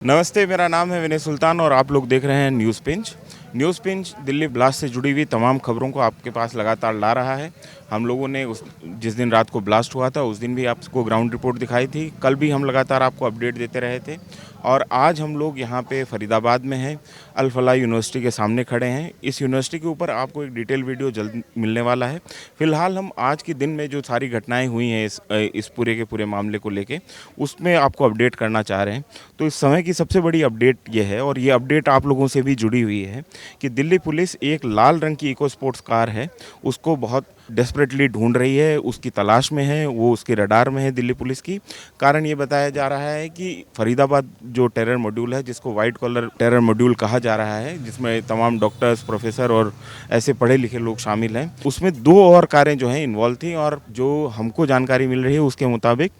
नमस्ते, मेरा नाम है विनय सुल्तान और आप लोग देख रहे हैं news pinch. News pinch Delhi blast से जुड़ी हुई तमाम खबरों को आपके पास लगातार ला रहा है। हम लोगों ने जिस दिन रात को ब्लास्ट हुआ था उस दिन भी आपको ग्राउंड रिपोर्ट दिखाई थी। कल भी हम लगातार आपको अपडेट देते रहे थे और आज हम लोग यहाँ पे फरीदाबाद में हैं, अल फलाह यूनिवर्सिटी के सामने खड़े हैं। इस यूनिवर्सिटी के ऊपर आपको एक डिटेल वीडियो जल्द मिलने वाला है। फिलहाल हम आज के दिन में जो सारी घटनाएँ हुई हैं इस पूरे के पूरे मामले को लेके उसमें आपको अपडेट करना चाह रहे हैं। तो इस समय की सबसे बड़ी अपडेट ये है और ये अपडेट आप लोगों से भी जुड़ी हुई है कि दिल्ली पुलिस एक लाल रंग की इको स्पोर्ट्स कार है, उसको बहुत डेस्परेटली ढूंढ रही है, उसकी तलाश में है, वो उसके रडार में है दिल्ली पुलिस की। कारण ये बताया जा रहा है कि फरीदाबाद जो टेरर मॉड्यूल है, जिसको वाइट कॉलर टेरर मॉड्यूल कहा जा रहा है, जिसमें तमाम डॉक्टर्स, प्रोफेसर और ऐसे पढ़े लिखे लोग शामिल हैं, उसमें 2 और कारें जो हैं इन्वॉल्व थी। और जो हमको जानकारी मिल रही है उसके मुताबिक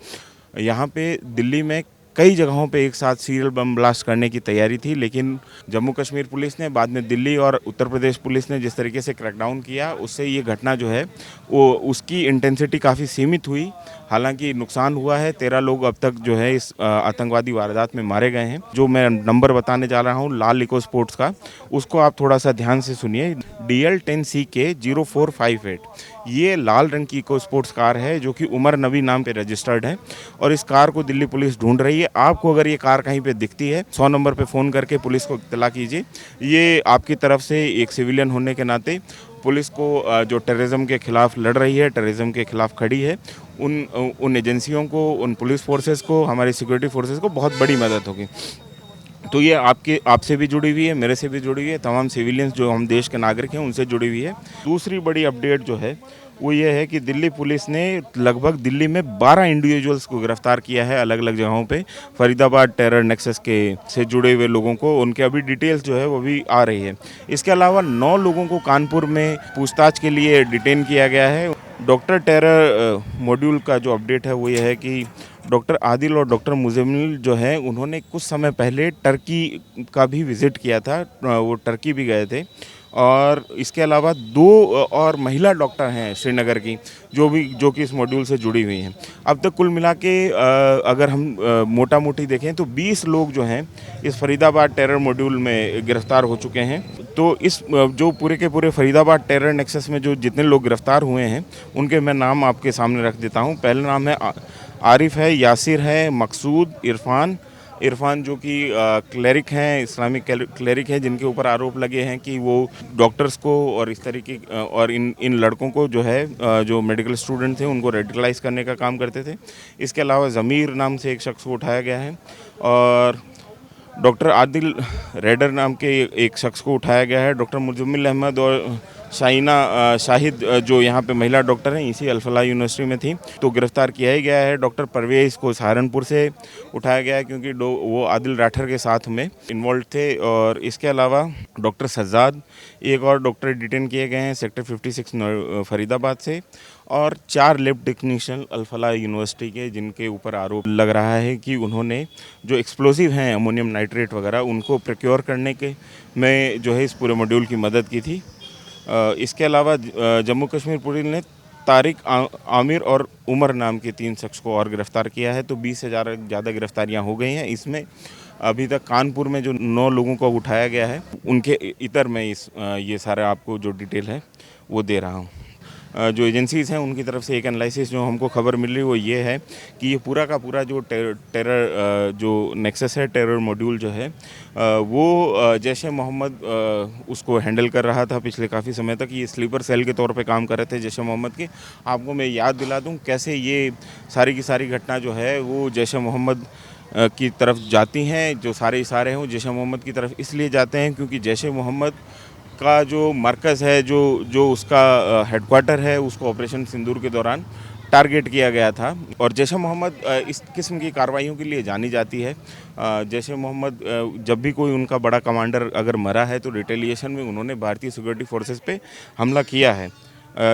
यहाँ पे दिल्ली में कई जगहों पे एक साथ सीरियल बम ब्लास्ट करने की तैयारी थी, लेकिन जम्मू कश्मीर पुलिस ने, बाद में दिल्ली और उत्तर प्रदेश पुलिस ने जिस तरीके से क्रैकडाउन किया, उससे ये घटना जो है वो उसकी इंटेंसिटी काफ़ी सीमित हुई। हालांकि नुकसान हुआ है, 13 लोग अब तक जो है इस आतंकवादी वारदात में मारे गए हैं। जो मैं नंबर बताने जा रहा हूँ लाल इको स्पोर्ट्स का, उसको आप थोड़ा सा ध्यान से सुनिए। DL10CK0458 ये लाल रंग की इको स्पोर्ट्स कार है जो कि उमर नबी नाम पे रजिस्टर्ड है और इस कार को दिल्ली पुलिस ढूंढ रही है। आपको अगर ये कार कहीं पे दिखती है 100 नंबर पे फ़ोन करके पुलिस को इत्तला कीजिए। ये आपकी तरफ से एक सिविलियन होने के नाते पुलिस को जो टेररिज्म के खिलाफ लड़ रही है, टेररिज्म के खिलाफ खड़ी है, उन एजेंसियों को, उन पुलिस फोर्सेस को, हमारी सिक्योरिटी फोर्सेस को बहुत बड़ी मदद होगी। तो ये आपसे भी जुड़ी हुई है, मेरे से भी जुड़ी हुई है, तमाम सिविलियंस जो हम देश के नागरिक हैं उनसे जुड़ी हुई है। दूसरी बड़ी अपडेट जो है वो ये है कि दिल्ली पुलिस ने लगभग दिल्ली में 12 इंडिविजुअल्स को गिरफ्तार किया है अलग अलग जगहों पे, फरीदाबाद टेरर नेक्सस के से जुड़े हुए लोगों को, उनके अभी डिटेल्स जो है वो भी आ रही है। इसके अलावा 9 लोगों को कानपुर में पूछताछ के लिए डिटेन किया गया है। डॉक्टर टेरर मॉड्यूल का जो अपडेट है वो ये है कि डॉक्टर आदिल और डॉक्टर मुजम्मिल जो हैं उन्होंने कुछ समय पहले टर्की का भी विज़िट किया था, वो टर्की भी गए थे। और इसके अलावा 2 और महिला डॉक्टर हैं श्रीनगर की जो कि इस मॉड्यूल से जुड़ी हुई हैं। अब तक कुल मिला के अगर हम मोटा मोटी देखें तो 20 लोग जो हैं इस फरीदाबाद टेरर मॉड्यूल में गिरफ्तार हो चुके हैं। तो इस जो पूरे के पूरे फरीदाबाद टेरर नेक्सस में जो जितने लोग गिरफ्तार हुए हैं उनके मैं नाम आपके सामने रख देता हूँ। पहला नाम है आरिफ है, यासिर है, मकसूद, इरफान जो कि क्लेरिक हैं, इस्लामिक क्लेरिक हैं, जिनके ऊपर आरोप लगे हैं कि वो डॉक्टर्स को और इस तरीके और इन लड़कों को जो है जो मेडिकल स्टूडेंट थे उनको रेडिकलाइज करने का काम करते थे। इसके अलावा ज़मीर नाम से एक शख्स को उठाया गया है और डॉक्टर आदिल रेडर नाम के एक शख्स को उठाया गया है। डॉक्टर मुजम्मिल अहमद और शाहिद जो यहाँ पे महिला डॉक्टर हैं, इसी अल फलाह यूनिवर्सिटी में थी, तो गिरफ्तार किया ही गया है। डॉक्टर परवेज़ को सहारनपुर से उठाया गया है क्योंकि वो आदिल राठर के साथ में इन्वॉल्व थे। और इसके अलावा डॉक्टर सज्जाद, एक और डॉक्टर डिटेन किए गए हैं सेक्टर 56 फरीदाबाद से, और 4 लैब टेक्नीशियन अल फलाह यूनिवर्सिटी के, जिनके ऊपर आरोप लग रहा है कि उन्होंने जो एक्सप्लोसिव हैं अमोनियम नाइट्रेट वगैरह उनको प्रोक्योर करने के में जो है इस पूरे मॉड्यूल की मदद की थी। इसके अलावा जम्मू कश्मीर पुलिस ने तारिक आमिर और उमर नाम के 3 शख्स को और गिरफ्तार किया है। तो 20 से ज़्यादा गिरफ्तारियां हो गई हैं। इसमें अभी तक कानपुर में जो 9 लोगों को उठाया गया है उनके इतर में ये सारा आपको जो डिटेल है वो दे रहा हूँ। जो एजेंसीज़ हैं उनकी तरफ से एक एनालिसिस जो हमको खबर मिल रही है वो ये है कि ये पूरा का पूरा जो टेरर जो नेक्सस है, टेरर मॉड्यूल जो है वो जैश ए मोहम्मद उसको हैंडल कर रहा था पिछले काफ़ी समय तक। ये स्लीपर सेल के तौर पे काम कर रहे थे जैश ए मोहम्मद के। आपको मैं याद दिला दूं कैसे ये सारी की सारी घटना जो है वो जैश ए मोहम्मद की तरफ जाती हैं। जो सारे इशारे हैं वो जैश ए मोहम्मद की तरफ इसलिए जाते हैं क्योंकि जैश ए मोहम्मद का जो मरकज़ है, जो उसका हेडक्वार्टर है, उसको ऑपरेशन सिंदूर के दौरान टारगेट किया गया था। और जैश ए मोहम्मद इस किस्म की कार्रवाइयों के लिए जानी जाती है। जैश ए मोहम्मद जब भी कोई उनका बड़ा कमांडर अगर मरा है तो रिटेलिएशन में उन्होंने भारतीय सिक्योरिटी फोर्सेस पे हमला किया है।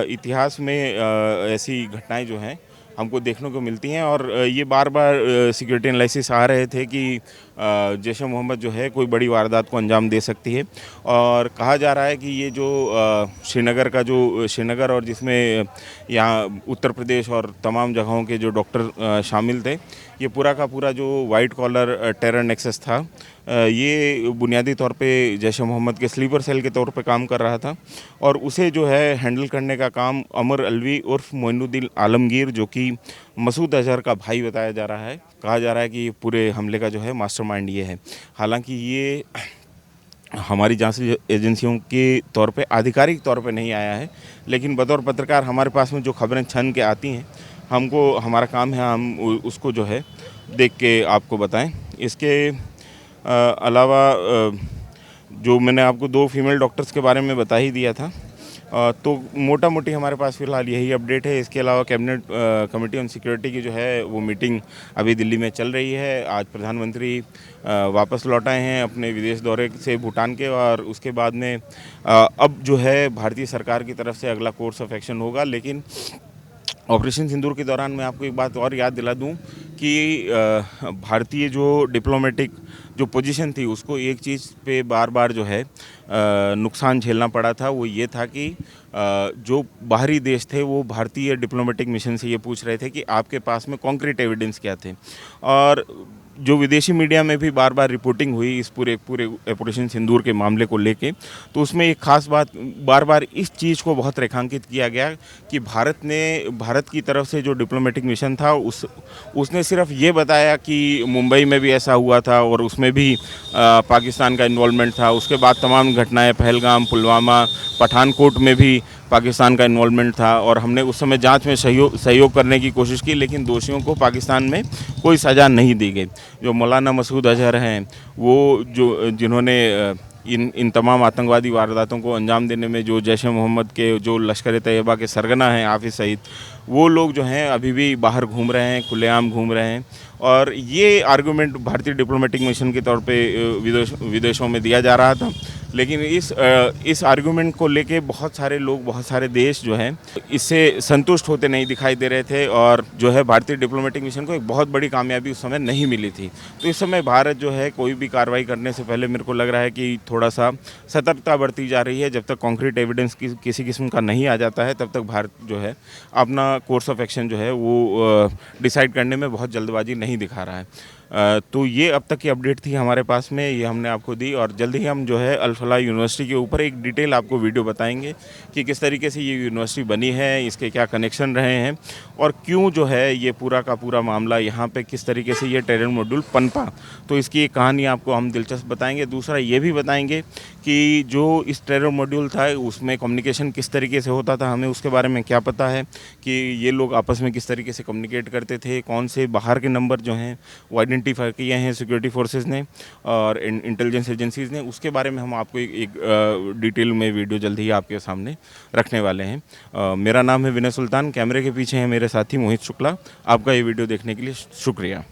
इतिहास में ऐसी घटनाएं जो हैं हमको देखने को मिलती हैं। और ये बार बार सिक्योरिटी एनालिसिस आ रहे थे कि जैश ए मोहम्मद जो है कोई बड़ी वारदात को अंजाम दे सकती है। और कहा जा रहा है कि ये जो श्रीनगर और जिसमें यहाँ उत्तर प्रदेश और तमाम जगहों के जो डॉक्टर शामिल थे, ये पूरा का पूरा जो वाइट कॉलर टेरर नेक्सस था, ये बुनियादी तौर पे जैश ए मोहम्मद के स्लीपर सेल के तौर पे काम कर रहा था। और उसे जो है हैंडल करने का काम अमर अलवी उर्फ मोइनुद्दीन आलमगीर, जो कि मसूद अजहर का भाई बताया जा रहा है। कहा जा रहा है कि पूरे हमले का जो है मास्टरमाइंड ये है। हालांकि ये हमारी जांच एजेंसियों के तौर पे आधिकारिक तौर पे नहीं आया है, लेकिन बतौर पत्रकार हमारे पास में जो खबरें छन के आती हैं, हमारा काम है हम उसको जो है देख के आपको बताएं। इसके अलावा जो मैंने आपको 2 फीमेल डॉक्टर्स के बारे में बता ही दिया था, तो मोटा मोटी हमारे पास फ़िलहाल यही अपडेट है। इसके अलावा कैबिनेट कमेटी ऑन सिक्योरिटी की जो है वो मीटिंग अभी दिल्ली में चल रही है। आज प्रधानमंत्री वापस लौट आए हैं अपने विदेश दौरे से भूटान के, और उसके बाद में अब जो है भारतीय सरकार की तरफ से अगला कोर्स ऑफ एक्शन होगा। लेकिन ऑपरेशन सिंदूर के दौरान मैं आपको एक बात और याद दिला दूं कि भारतीय जो डिप्लोमेटिक जो पोजीशन थी, उसको एक चीज़ पे बार बार जो है नुकसान झेलना पड़ा था। वो ये था कि जो बाहरी देश थे वो भारतीय डिप्लोमेटिक मिशन से ये पूछ रहे थे कि आपके पास में कॉन्क्रीट एविडेंस क्या थे। और जो विदेशी मीडिया में भी बार बार रिपोर्टिंग हुई इस पूरे ऑपरेशन सिंदूर के मामले को लेके, तो उसमें एक खास बात बार बार इस चीज़ को बहुत रेखांकित किया गया कि भारत की तरफ से जो डिप्लोमेटिक मिशन था उसने सिर्फ ये बताया कि मुंबई में भी ऐसा हुआ था और उसमें भी पाकिस्तान का इन्वॉल्वमेंट था। उसके बाद तमाम घटनाएं पहलगाम, पुलवामा, पठानकोट में भी पाकिस्तान का इन्वॉल्वमेंट था, और हमने उस समय जांच में सहयोग करने की कोशिश की, लेकिन दोषियों को पाकिस्तान में कोई सज़ा नहीं दी गई। जो मौलाना मसूद अजहर हैं, वो जिन्होंने इन तमाम आतंकवादी वारदातों को अंजाम देने में जो जैश ए मोहम्मद के जो लश्कर तैयबा के सरगना हैं हाफिज़ सईद, वो लोग जो हैं अभी भी बाहर घूम रहे हैं, खुलेआम घूम रहे हैं। और ये आर्गूमेंट भारतीय डिप्लोमेटिक मिशन के तौर पे विदेशों में दिया जा रहा था। लेकिन इस आर्गूमेंट को लेके बहुत सारे लोग, बहुत सारे देश जो हैं इससे संतुष्ट होते नहीं दिखाई दे रहे थे, और जो है भारतीय डिप्लोमेटिक मिशन को एक बहुत बड़ी कामयाबी उस समय नहीं मिली थी। तो इस समय भारत जो है कोई भी कार्रवाई करने से पहले मेरे को लग रहा है कि थोड़ा सा सतर्कता बरती जा रही है। जब तक कॉन्क्रीट एविडेंस किसी किस्म का नहीं आ जाता है, तब तक भारत जो है अपना कोर्स ऑफ एक्शन जो है वो डिसाइड करने में बहुत जल्दबाजी नहीं दिखा रहा है। तो ये अब तक की अपडेट थी हमारे पास में, ये हमने आपको दी, और जल्द ही हम जो है अल फलाह यूनिवर्सिटी के ऊपर एक डिटेल आपको वीडियो बताएंगे कि किस तरीके से ये यूनिवर्सिटी बनी है, इसके क्या कनेक्शन रहे हैं, और क्यों जो है ये पूरा का पूरा मामला यहाँ पे किस तरीके से ये टेरर मॉड्यूल पनपा। तो इसकी एक कहानी आपको हम दिलचस्प बताएंगे। दूसरा ये भी बताएंगे कि जो इस टेरर मॉड्यूल था उसमें कम्युनिकेशन किस तरीके से होता था, हमें उसके बारे में क्या पता है कि ये लोग आपस में किस तरीके से कम्युनिकेट करते थे, कौन से बाहर के नंबर जो हैं वो आइडेंटिफाई किए हैं सिक्योरिटी फोर्सेस ने और इंटेलिजेंस एजेंसीज़ ने। उसके बारे में हम आपको एक डिटेल में वीडियो जल्द ही आपके सामने रखने वाले हैं। मेरा नाम है विनय सुल्तान, कैमरे के पीछे है मेरे साथी मोहित शुक्ला। आपका ये वीडियो देखने के लिए शुक्रिया।